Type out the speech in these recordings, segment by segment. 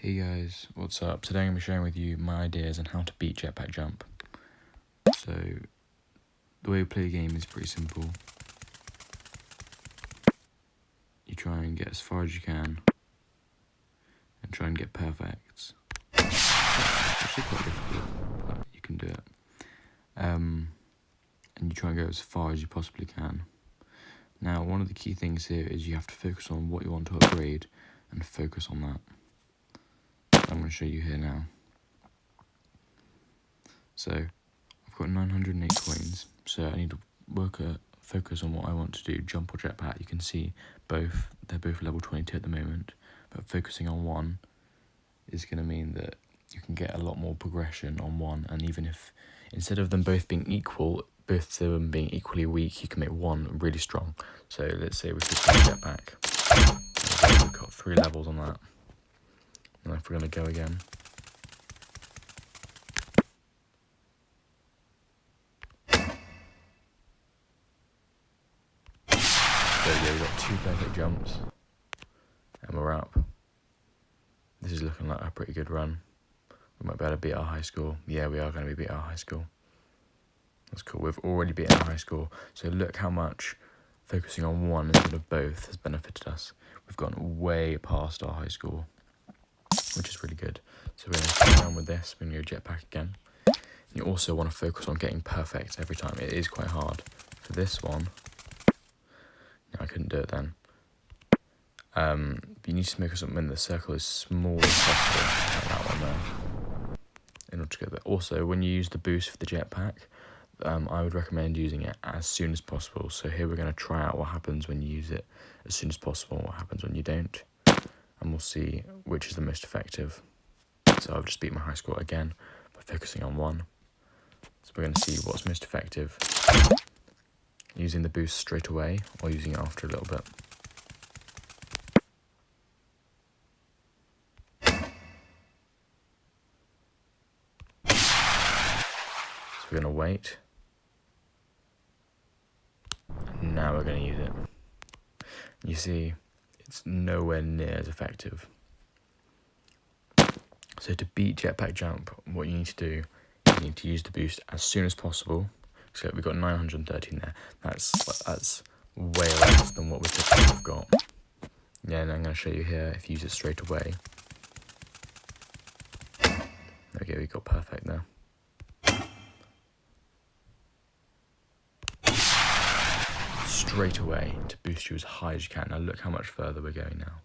Hey guys, what's up? Today I'm going to be sharing with you my ideas on how to beat Jetpack Jump. So, the way we play the game is pretty simple. You try and get as far as you can, and try and get perfects. It's actually quite difficult, but you can do it. And you try and go as far as you possibly can. Now, one of the key things here is you have to focus on what you want to upgrade, and focus on that. I'm going to show you here now. So, I've got 908 coins, so I need to focus on what I want to do, jump or jetpack. You can see they're both level 22 at the moment, but focusing on one is going to mean that you can get a lot more progression on one, and even if, instead of them both being equal, both of them being equally weak, you can make one really strong. So let's say we could play jetpack. We've got 3 levels on that. And if we're going to go again, there we go, we've got 2 perfect jumps, and we're up. This is looking like a pretty good run. We might be able to beat our high score. Yeah, we are going to beat our high score. That's cool, we've already beaten our high score. So look how much focusing on one instead of both has benefited us. We've gone way past our high score, which is really good. So we're going to carry on with this, we're going to go jetpack again. You also want to focus on getting perfect every time. It is quite hard. For this one, I couldn't do it then. But you need to focus on when the circle is small as possible, like that one there, in order to get there. Also, when you use the boost for the jetpack, I would recommend using it as soon as possible. So here we're going to try out what happens when you use it as soon as possible, and what happens when you don't. And we'll see which is the most effective. So I've just beat my high score again by focusing on one. So we're going to see what's most effective, using the boost straight away or using it after a little bit. So we're going to wait. And now we're going to use it. You see, it's nowhere near as effective. So to beat Jetpack Jump, what you need to do, you need to use the boost as soon as possible. So we've got 913 there. That's way less than what we typically have got. Yeah, and I'm going to show you here if you use it straight away. There we go, we got perfect there. Straight away to boost you as high as you can. Now look how much further we're going now.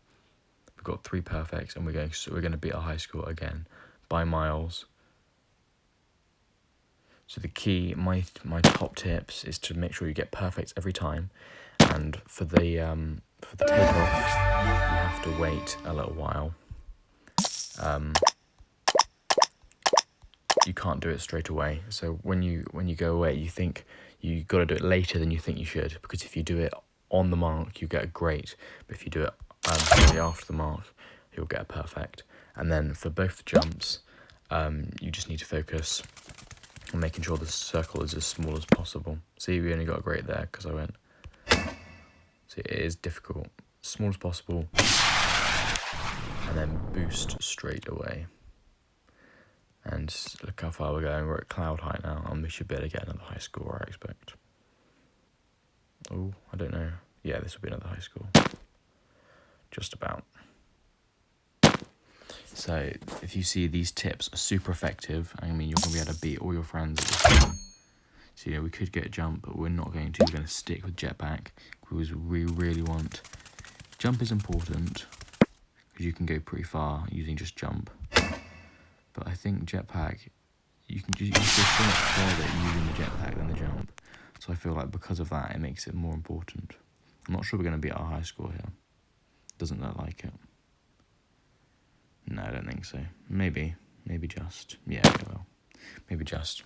We've got 3 perfects, and we're going to beat our high score again by miles. So the key, my top tips is to make sure you get perfects every time, and for the takeoff, you have to wait a little while. You can't do it straight away. So when you go away, you think you got to do it later than you think you should, because if you do it on the mark, you get a great. But if you do it shortly after the mark, you'll get a perfect. And then for both the jumps, you just need to focus on making sure the circle is as small as possible. See, we only got a great there because I went. See, it is difficult. Small as possible, and then boost straight away. And look how far we're going. We're at cloud height now, and we should be able to get another high score, I expect. Oh, I don't know. Yeah, this will be another high score. Just about. So, if you see, these tips are super effective. I mean, you're going to be able to beat all your friends at this game. So, yeah, we could get jump, but we're not going to. We're going to stick with jetpack, because we really want... Jump is important, because you can go pretty far using just jump. But I think jetpack, you can go so much further using the jetpack than the jump. So I feel like because of that, it makes it more important. I'm not sure we're going to beat our high score here. Doesn't look like it. No, I don't think so. Maybe just. Yeah, we will. Maybe just.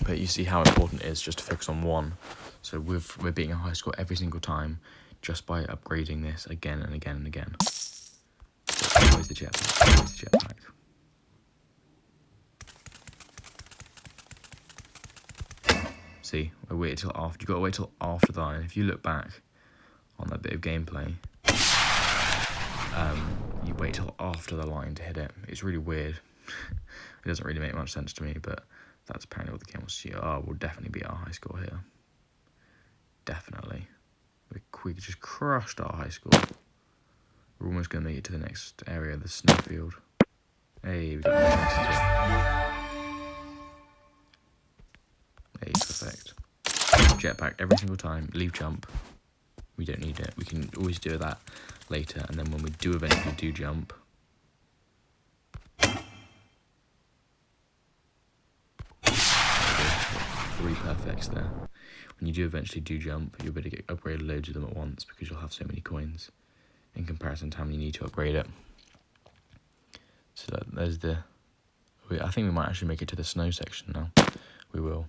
But you see how important it is just to focus on one. So we're beating a high score every single time just by upgrading this again and again and again. So always the jetpack. Always the jetpack. See, I waited till after. You got to wait till after that. And if you look back on that bit of gameplay, you wait till after the line to hit it. It's really weird. It doesn't really make much sense to me, but that's apparently what the game wants to see. Oh, we'll definitely beat our high score here. Definitely. We just crushed our high score. We're almost going to make it to the next area, the snowfield. Hey, we got the next as well. Hey, perfect. Jetpack every single time. Leave jump. We don't need it. We can always do that later, and then when we do eventually do jump, three perfects there. When you do eventually do jump, you'll be able to get upgraded loads of them at once because you'll have so many coins in comparison to how many you need to upgrade it. So there's the... I think we might actually make it to the snow section now. We will.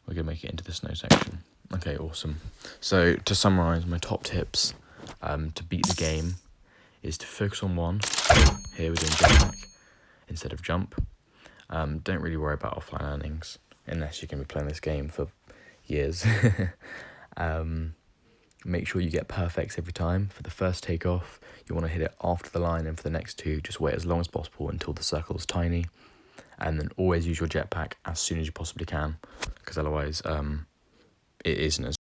We're going to make it into the snow section. Okay, awesome. So to summarise, my top tips to beat the game is to focus on one. Here we're doing jetpack instead of jump. Don't really worry about offline earnings unless you're going to be playing this game for years. Make sure you get perfects every time. For the first takeoff, you want to hit it after the line, and for the next two, just wait as long as possible until the circle is tiny. And then always use your jetpack as soon as you possibly can, because otherwise it isn't as